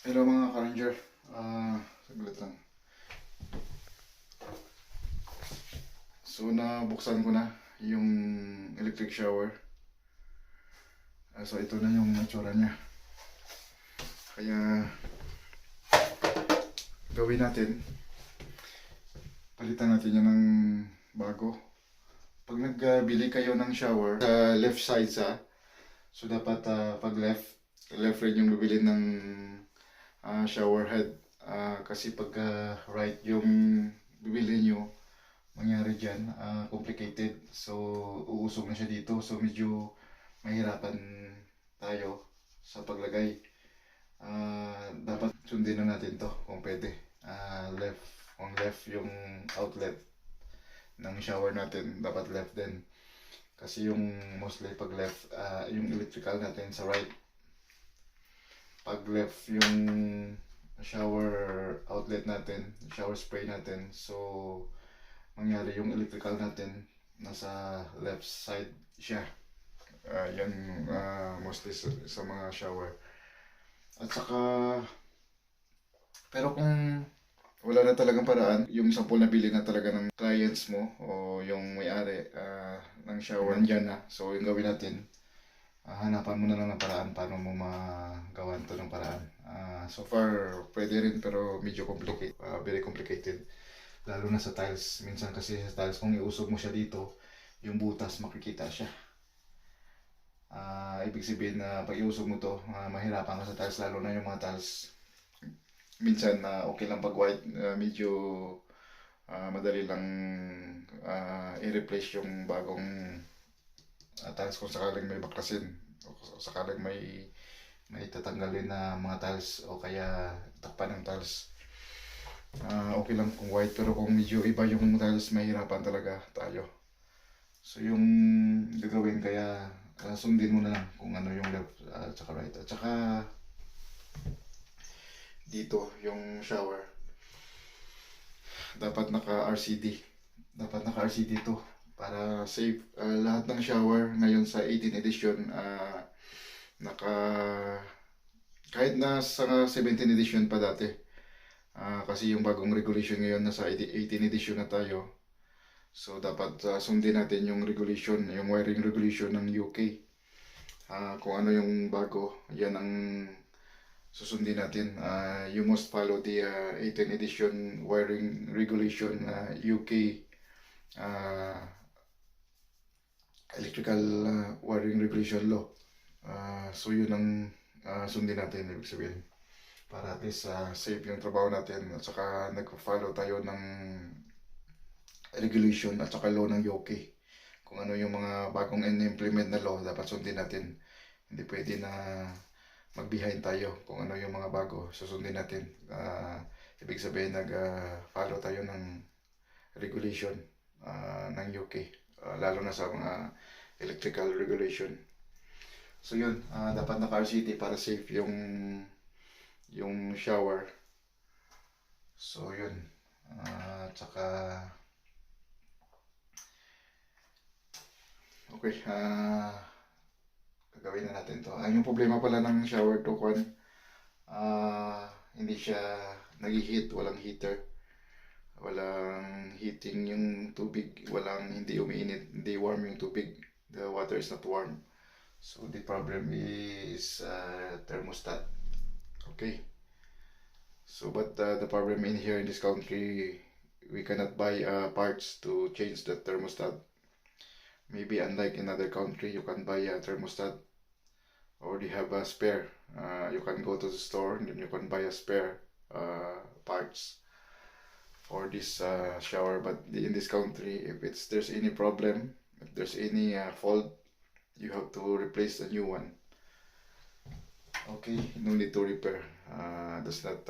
Hello mga ka-ranger, saglit lang. So nabuksan ko na yung electric shower. So ito na yung itsura niya. Kaya gawin natin, palitan natin yan ng bago. Pag nagbili kayo ng shower, sa left side so dapat pag left rin yung bibili ng shower head. Kasi pag right yung bibili nyo, mangyari dyan, complicated. So, uusog na siya dito. So, medyo mahirapan tayo sa paglagay. Dapat sundin na natin to kung pwede. Left yung outlet ng shower natin. Dapat left din. Kasi yung mostly pag left, yung electrical natin sa right. Pag left yung shower outlet natin, shower spray natin. So, mangyari yung electrical natin nasa left side siya. Yan mostly sa mga shower. At saka, pero kung wala na talagang paraan, yung sample na bili na talaga ng clients mo o yung may-ari ng shower nandyan na. So yung gawin natin, hanapan mo na lang ng paraan paano mo magawa ito ng paraan. So far, pwede rin pero medyo complicated, very complicated. Lalo na sa tiles. Minsan kasi sa tiles, kung iusog mo siya dito, yung butas makikita siya. Ibig sabihin na pag iusog mo to, mahirapan ka sa tiles, lalo na yung mga tiles. Minsan okay lang pag white, medyo madali lang i-replace yung bagong tiles kung sakaling may baklasin o sakaling may tatanggalin na mga tiles o kaya takpan ng tiles. Okay lang kung white, pero kung medyo iba yung tiles, mahirapan talaga tayo. So yung gagawin, kaya sundin mo na lang kung ano yung left at saka right. At saka dito yung shower, dapat naka RCD. Dapat naka RCD to para safe. Lahat ng shower ngayon sa 18 edition naka, kahit na sa 17 edition pa dati. Kasi yung bagong regulation ngayon nasa 18 edition na tayo. So dapat sundin natin yung regulation, yung wiring regulation ng UK. Kung ano yung bago, yan ang susundin natin. You must follow the 18 edition wiring regulation UK electrical wiring regulation law. So yun ang sundin natin, ibig sabihin, para at least safe yung trabaho natin at saka nag-follow tayo ng regulation at saka law ng UK. Kung ano yung mga bagong in-implement na law, dapat sundin natin. Hindi pwede na mag-behind tayo kung ano yung mga bago, susundin natin. Ibig sabihin nag-follow tayo ng regulation ng UK, lalo na sa mga electrical regulation. So yun, dapat naka-RCT para safe yung shower. So yun, tsaka okay, gagawin na natin to. Yung problema pala ng shower to, hindi siya nag-heat, walang heater, walang heating yung tubig, hindi umiinit, hindi warm yung tubig, the water is not warm. So the problem is thermostat. Okay, so but the problem in here in this country, we cannot buy parts to change the thermostat. Maybe unlike in other country, you can buy a thermostat or you have a spare. You can go to the store and then you can buy a spare parts for this shower. But in this country, if there's any problem, if there's any fault, you have to replace a new one. Okay, no need to repair. That's not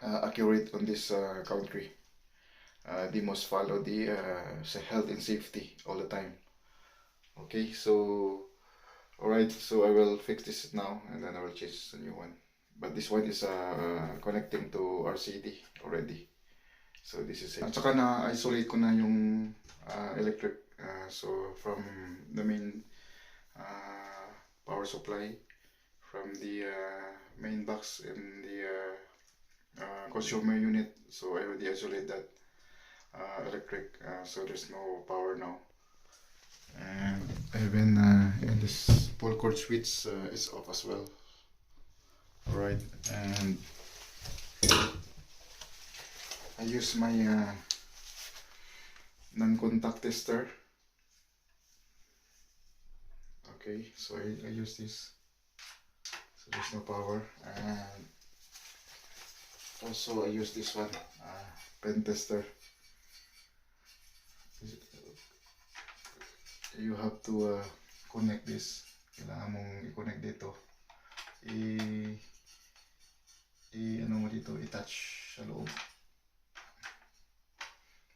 accurate on this country. They must follow the health and safety all the time. Okay, so alright, so I will fix this now and then I will change the new one. But this one is connecting to RCD already. So this is it. At saka na-isolate ko na yung electric, so from the main power supply from the main box in the consumer unit. So I already isolate that electric, so there's no power now. And even in this pull cord switch is off as well. Alright, and I use my non-contact tester. Okay, so I use this. So there's no power. And also I use this one, pen tester. You have to connect this. Kailangan mong i-connect dito. Ano mo dito, i-touch sa loob.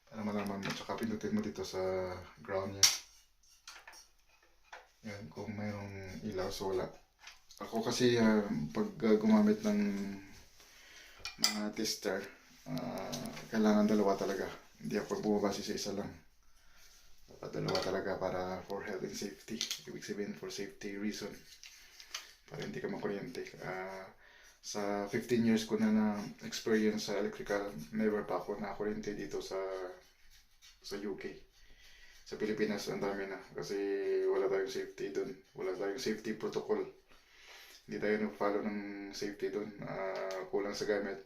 Para malaman mo, tsaka pindutin mo dito sa ground niya. Yan, kung mayroong ilaw, so wala. Ako kasi pag gumamit ng mga tester, kailangan dalawa talaga. Hindi ako bumabase sa isa lang. Dapat dalawa talaga para for health and safety. Ibig sabihin for safety reason. Para hindi ka makuryente. Sa 15 years ko na experience sa electrical, never pa ako nakakuryente dito sa UK. Sa Pilipinas, ang dami na. Kasi wala tayong safety doon. Wala tayong safety protocol. Hindi tayo nag-follow ng safety doon. Kulang sa gamit.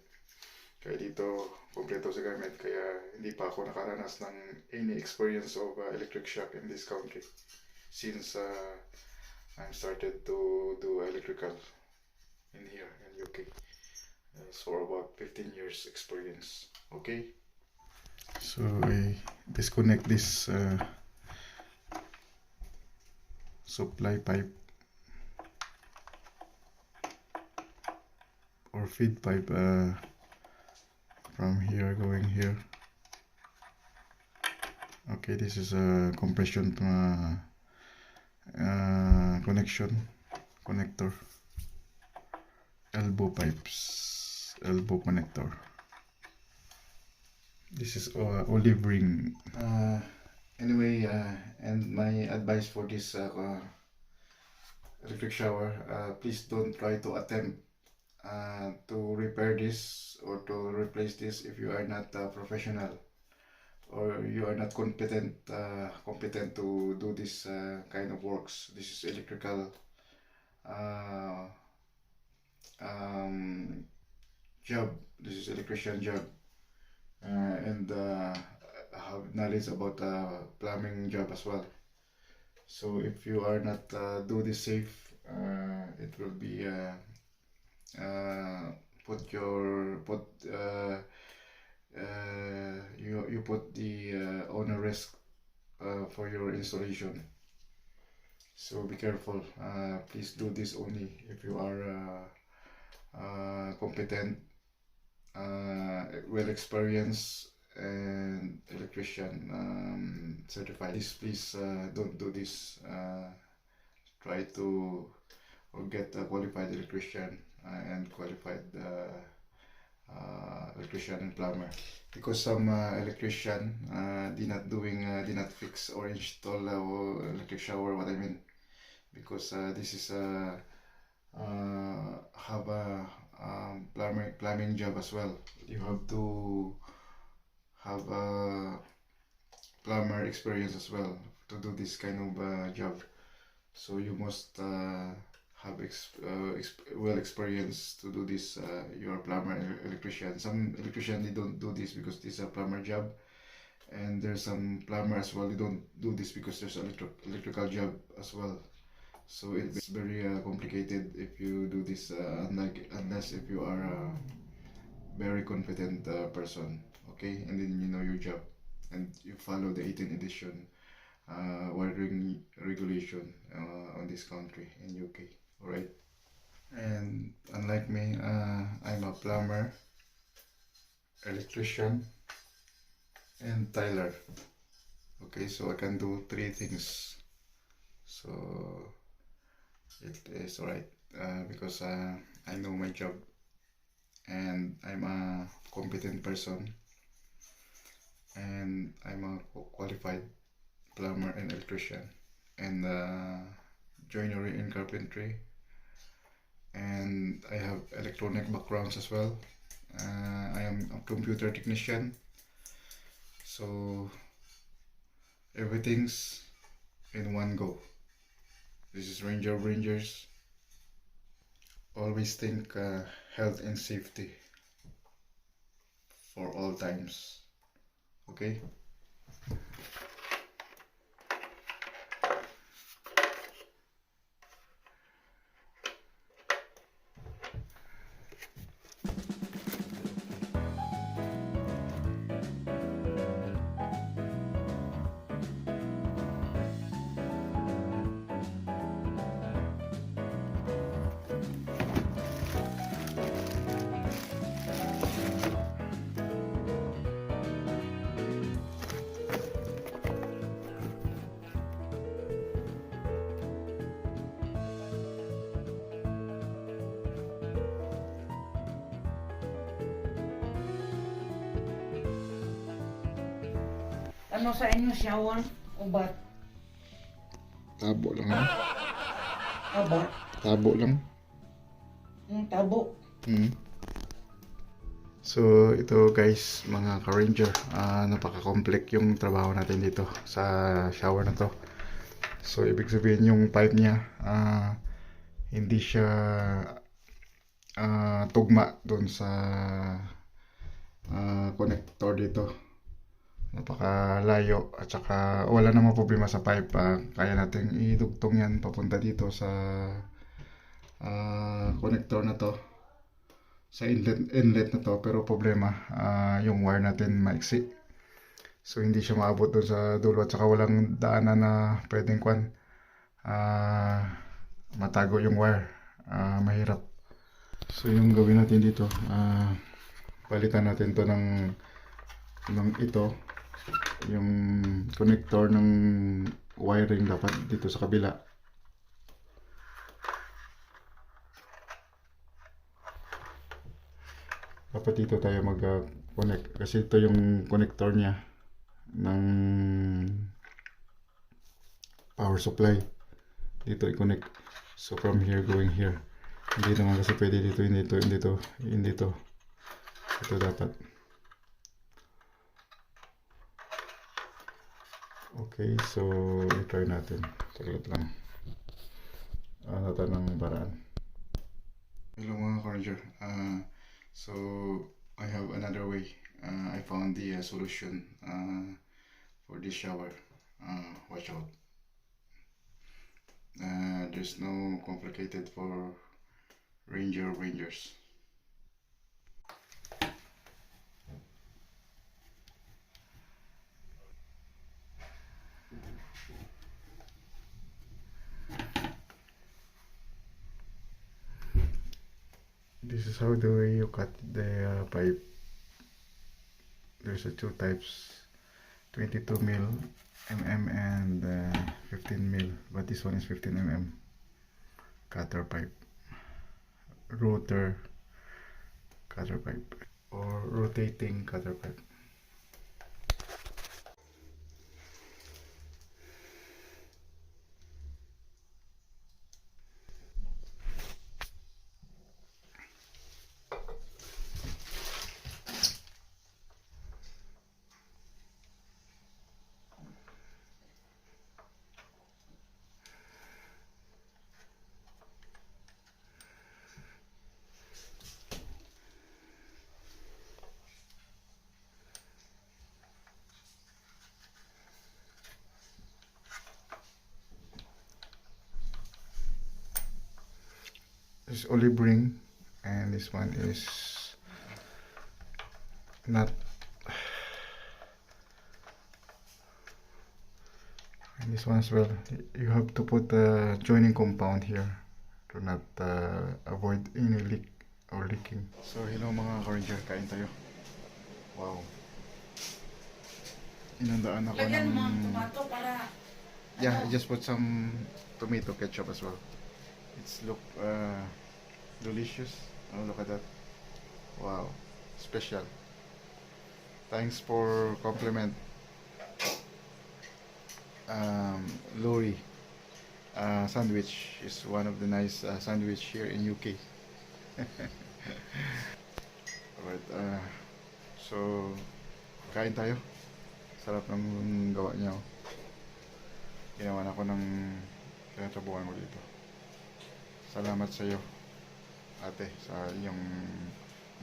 Kaya dito, kompleto sa gamit. Kaya hindi pa ako nakaranas ng any experience of electric shock in this country. Since I started to do electrical in here in UK. For about 15 years experience. Okay? So I disconnect this supply pipe or feed pipe from here going here. Okay, this is a compression connection connector, elbow pipes, elbow connector. This is olive ring. Anyway, and my advice for this electric shower, please don't try to attempt to repair this or to replace this if you are not professional or you are not competent to do this kind of works. This is electrical job. This is electrician job. And have knowledge about plumbing job as well. So if you are not do this safe, it will be you put the owner risk for your installation. So be careful. Please do this only if you are competent, well experienced and electrician certified. Please don't do this. Try to get a qualified electrician and qualified electrician and plumber, because some electrician did not fix or install electric shower. What I mean, because this is have a plumbing job as well. You have to have a plumber experience as well to do this kind of job. So you must have well experienced to do this. You're a plumber, electrician. Some electrician, they don't do this because this is a plumber job, and there's some plumber as well, they don't do this because there's electrical job as well. So it's very complicated if you do this, unless if you are a very competent person, okay, and then you know your job and you follow the 18th edition wiring regulation on this country in UK. Alright, and unlike me, I'm a plumber, electrician and tiler. Okay, so I can do 3 things. So it is alright because I know my job and I'm a competent person and I'm a qualified plumber and electrician, and joinery and carpentry, and I have electronic backgrounds as well. I am a computer technician, so everything's in one go. This is Ranger of Rangers. Always think health and safety for all times. Okay? Ano sa inyo shower? Ubat? Tabo lang ha? Ubat? Tabo lang. Tabo? So ito guys, mga ka-ranger, napaka-complex yung trabaho natin dito sa shower na to. So ibig sabihin yung pipe niya, hindi siya tugma doon sa connector dito. Napakalayo at saka wala namang problema sa pipe. Kaya natin idugtong yan papunta dito sa connector na to, sa inlet na to, pero problema yung wire natin maiksi, so hindi siya maabot doon sa dulo at saka walang daanan na pwedeng matago yung wire. Mahirap. So yung gawin natin dito, palitan natin to ng ito, yung connector ng wiring dapat dito sa kabila. Dapat dito tayo mag-connect kasi ito yung connector niya ng power supply. Dito i-connect. So from here going here. Hindi naman kasi pwede dito, hindi dito. Ito dapat. Okay, so i-try natin. Saglit lang. Natin ng paraan. Hello mga ka-ranger. So I have another way. I found the solution for this shower. Watch out. There's no complicated for Rangers. This is how the way you cut the pipe. There's two types, 22 mm and 15 mm, but this one is 15 mm cutter pipe, router cutter pipe, or rotating cutter pipe. This is olive ring, and this one is not. And this one as well. You have to put a joining compound here to not avoid any leak or leaking. So hello mga ka-ranger, kain tayo. Wow. Inandaan ako Lagyan ng... mo ang tomato para... Yeah, I just put some tomato ketchup as well. It's look delicious. Oh, look at that. Wow, special. Thanks for compliment, Lori. sandwich is one of the nice sandwich here in UK. Alright, so kain tayo. Sarap ng gawa niya. Oh. Ginawa na ako ng pinatabuhan ko dito. Salamat sa iyo, ate, sa iyong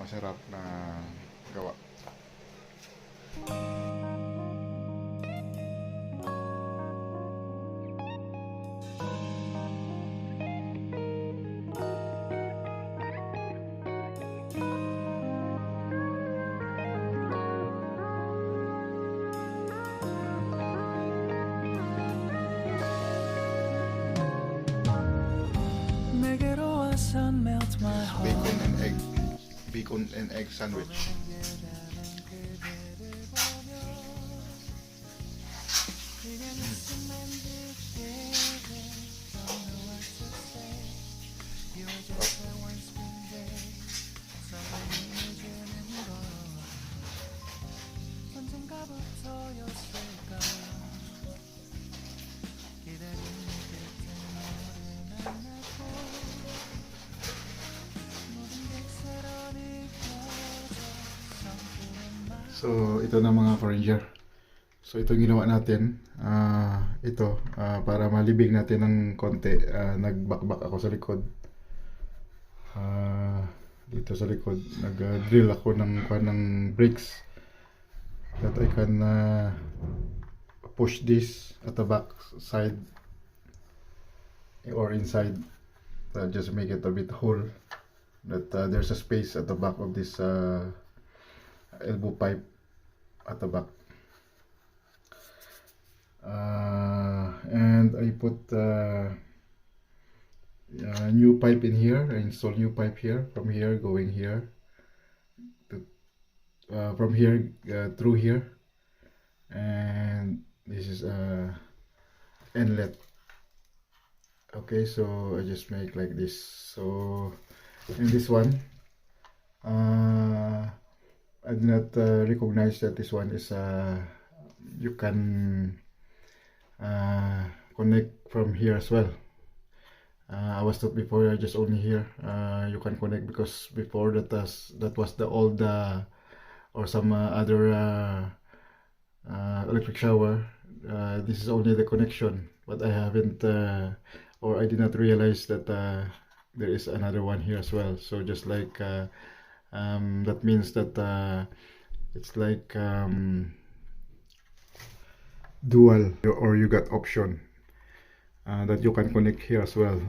masarap na gawa. Bacon and egg. Bacon and egg sandwich. So, ito na mga ka-ranger. So, ito ginawa natin. Ito, para malibig natin ng konti. Nagbakbak ako sa likod. Dito sa likod. Nag-drill ako ng bricks. That I can push this at the back side or inside. Just make it a bit hole. That there's a space at the back of this elbow pipe at the back. And I put a new pipe in here. I install new pipe here, from here going here to from here through here, and this is a inlet. Okay, so I just make like this. So in this one, I did not recognize that this one is you can connect from here as well. I was taught before just only here you can connect, because before that was the old or some other electric shower. This is only the connection, but I haven't or I did not realize that there is another one here as well. So just like that means that it's like dual, or you got option that you can connect here as well.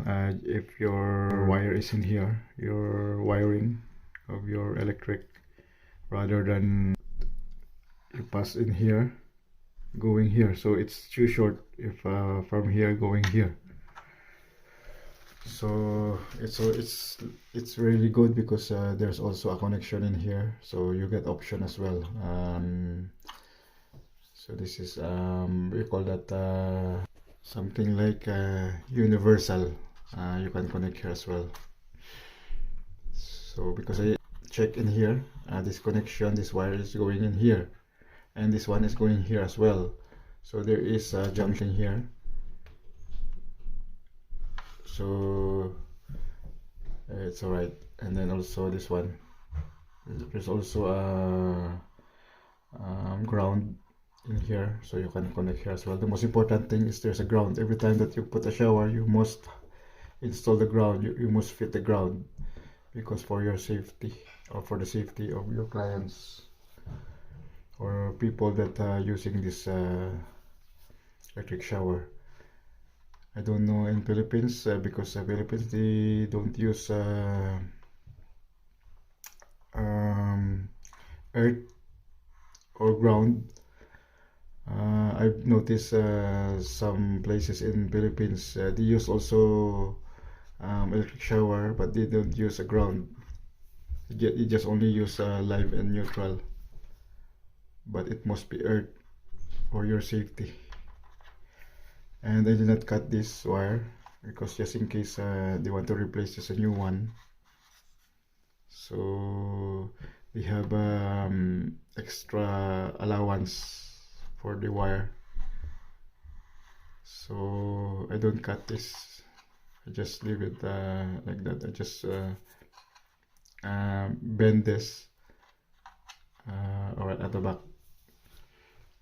If your wire is in here, your wiring of your electric, rather than you pass in here going here, so it's too short if from here going here. So it's really good, because there's also a connection in here, so you get option as well. So this is we call that something like universal. You can connect here as well. So because I check in here, this connection, this wire is going in here, and this one is going here as well. So there is a junction here. So it's alright. And then also this one, there's also a ground in here, so you can connect here as well. The most important thing is there's a ground. Every time that you put a shower, you must install the ground. You must fit the ground, because for your safety, or for the safety of your clients or people that are using this electric shower. I don't know in Philippines, because Philippines, they don't use earth or ground. I've noticed some places in Philippines, they use also electric shower, but they don't use a ground. You just only use live and neutral, but it must be earth for your safety. And I did not cut this wire, because just in case they want to replace this a new one. So we have extra allowance for the wire. So I don't cut this. I just leave it like that. I just bend this or at the back.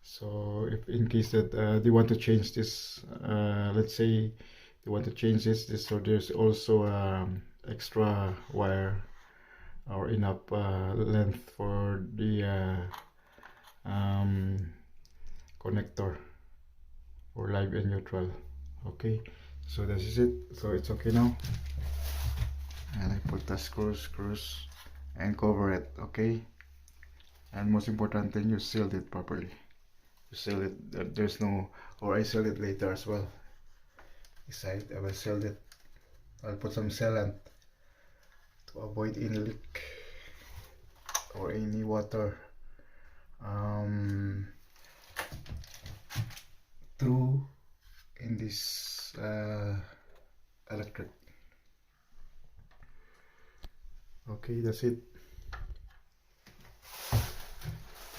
So if in case that they want to change this, let's say they want to change this, so there's also extra wire or enough length for the connector for live and neutral. Okay, so this is it. So it's okay now, and I put the screws and cover it. Okay, and most important thing, you sealed it properly. You seal it. There's no, or I seal it later as well. Inside I will seal it. I'll put some sealant to avoid any leak or any water through in this electric. Okay, that's it.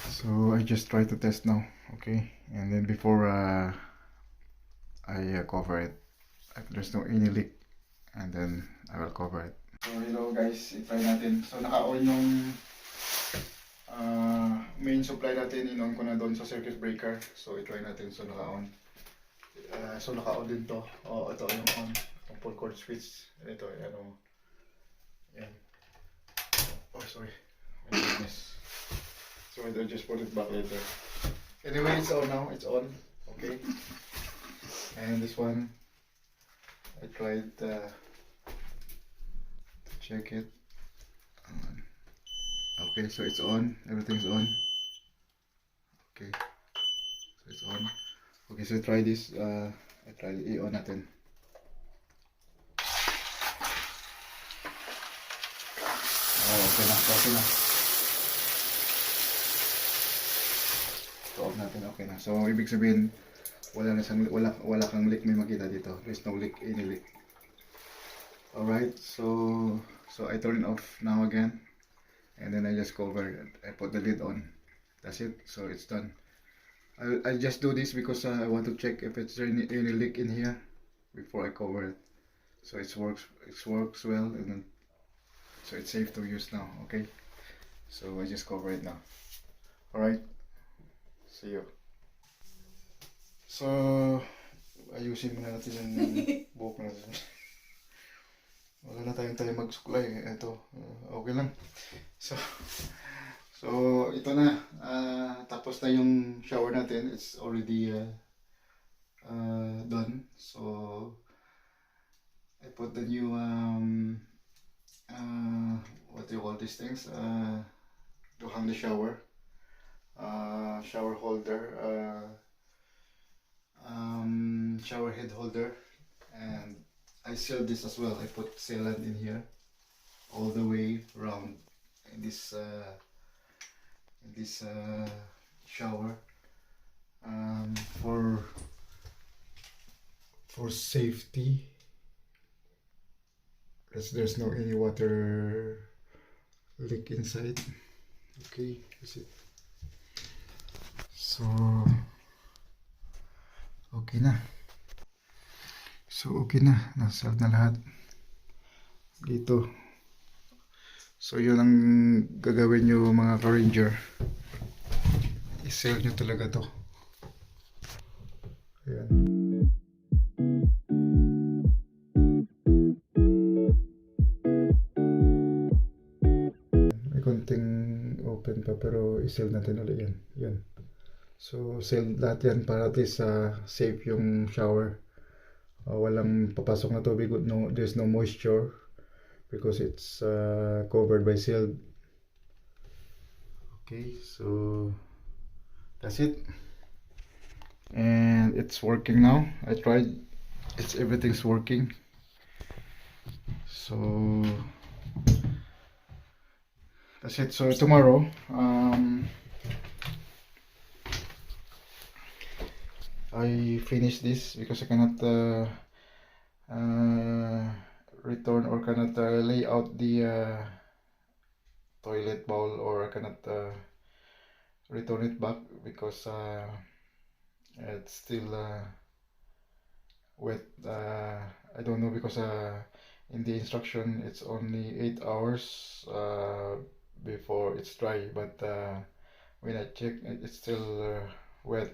So I just try to test now. Okay, and then before I cover it, if there's no any leak, and then I will cover it. So hello guys, i-try natin. So naka-on yung main supply natin, in-on ko na doon sa circuit breaker. So i-try natin. So naka-on. So naka-on din to. Oh, ito yung on. Yung full cord switch. Ito, ano. Yan. Oh, sorry. My goodness. So I just put it back later. Anyway, it's on now. It's on. Okay. And this one, I tried to check it. Okay, so it's on. Everything's on. Okay, so it's on. Okay, so try this. I tried i-on natin. Oh, okay na. Okay na. So off natin. Okay na. So ibig sabihin, wala kang leak may makita dito. There's no leak, any leak. Alright, so I turn it off now again, and then I just cover it. I put the lid on. That's it. So it's done. I just do this because I want to check if it's any leak in here before I cover it. So it works well, and then, so it's safe to use now. Okay, so I just cover it now. Alright, see you. So ayusin muna natin yung buhok natin. Wala na tayong tayo magsuklay. Ito, okay lang. So ito na. Tapos na yung shower natin. It's already done. So I put the new what do you call these things? To hang the shower. Shower holder. Shower head holder. And I sealed this as well. I put sealant in here all the way around in this shower for safety, as there's no any water leak inside. Okay, that's it. So okay na. So okay na, nasa na lahat dito. So yun ang gagawin nyo mga ka-ranger. I-seal nyo talaga to. Ayan. May konting open pa pero i-seal natin ulit yan. Yan. So seal lahat yan para at least safe yung shower. Walang papasok na tubig, there's no moisture because it's covered by sealed. Okay, so that's it, and it's working now. I tried, everything's working. So that's it. So tomorrow I finish this because I cannot return or cannot lay out the toilet bowl, or I cannot return it back because it's still wet. I don't know because in the instruction it's only 8 hours before it's dry, but when I check it's still wet.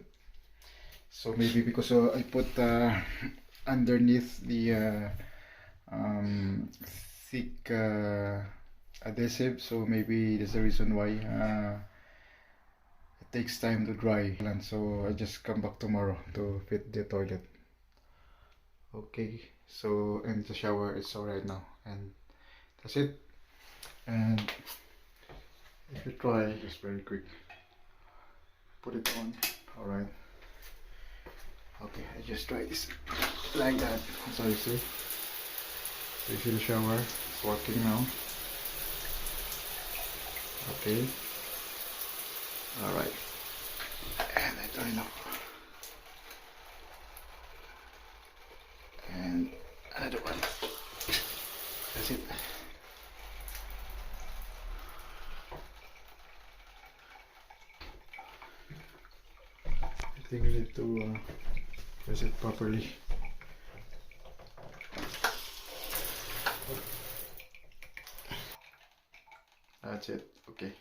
So maybe because I put underneath the um, thick adhesive, so maybe that's the reason why it takes time to dry. And so I just come back tomorrow to fit the toilet. Okay, so and the shower is alright now, and that's it. And if you try, just very quick, put it on. Alright. Okay, I just try this like that. So you see, so you see the shower, it's working now. Okay. Alright. And I turn it off. And another one. That's it. I think we need to press it properly. That's it. Okay.